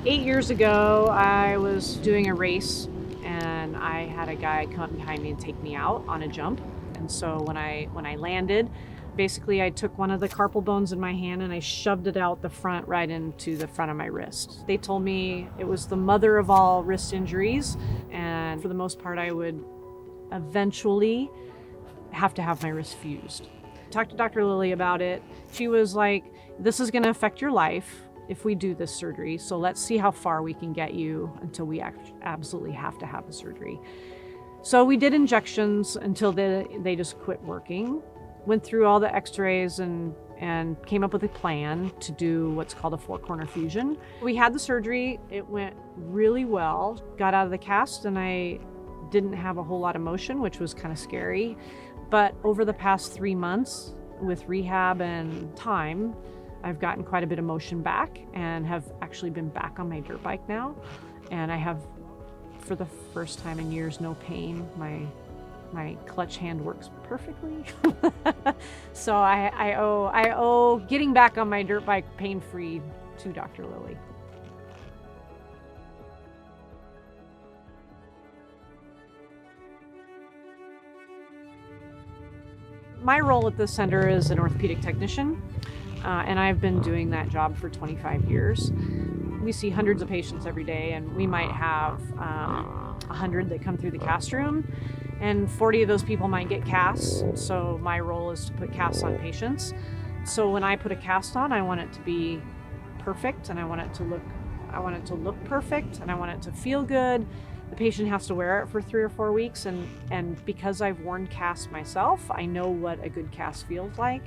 8 years ago, I was doing a race and I had a guy come up behind me and take me out on a jump. And so when I landed, basically I took one of the carpal bones in my hand and I shoved it out the front right into the front of my wrist. They told me it was the mother of all wrist injuries, and for the most part I would eventually have to have my wrist fused. Talked to Dr. Lilly about it. She was like, this is gonna affect your life if we do this surgery, so let's see how far we can get you until we absolutely have to have the surgery. So we did injections until they just quit working. Went through all the x-rays and came up with a plan to do what's called a four-corner fusion. We had the surgery, it went really well. Got out of the cast and I didn't have a whole lot of motion, which was kind of scary. But over the past 3 months with rehab and time, I've gotten quite a bit of motion back and have actually been back on my dirt bike now. And I have, for the first time in years, no pain. My clutch hand works perfectly. So I owe getting back on my dirt bike pain-free to Dr. Lilly. My role at this center is an orthopedic technician, and I've been doing that job for 25 years. We see hundreds of patients every day, and we might have 100 that come through the cast room, and 40 of those people might get casts. So my role is to put casts on patients. So when I put a cast on, I want it to be perfect, and I want it to look perfect, and I want it to feel good. The patient has to wear it for 3 or 4 weeks, and because I've worn casts myself, I know what a good cast feels like.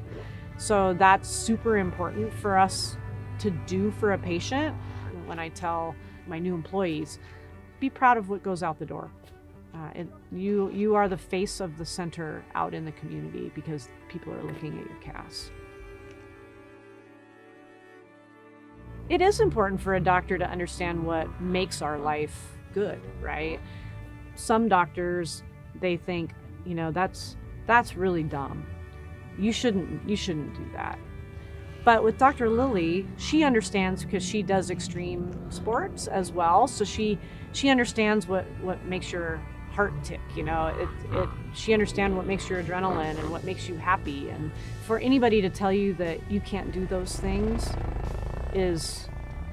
So that's super important for us to do for a patient. When I tell my new employees, be proud of what goes out the door. You are the face of the center out in the community because people are looking at your casts. It is important for a doctor to understand what makes our life good, right? Some doctors, they think, that's really dumb. You shouldn't do that. But with Dr. Lilly, she understands because she does extreme sports as well. So she understands what makes your heart tick, she understands what makes your adrenaline and what makes you happy. And for anybody to tell you that you can't do those things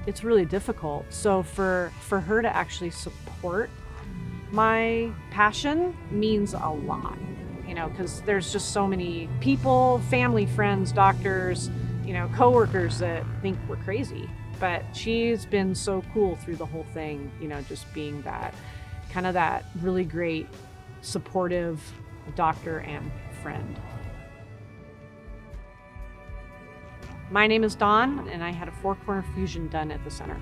it's really difficult. So for her to actually support my passion means a lot, because there's just so many people, family, friends, doctors, coworkers that think we're crazy. But she's been so cool through the whole thing, just being that really great, supportive doctor and friend. My name is Dawn, and I had a four-corner fusion done at the center.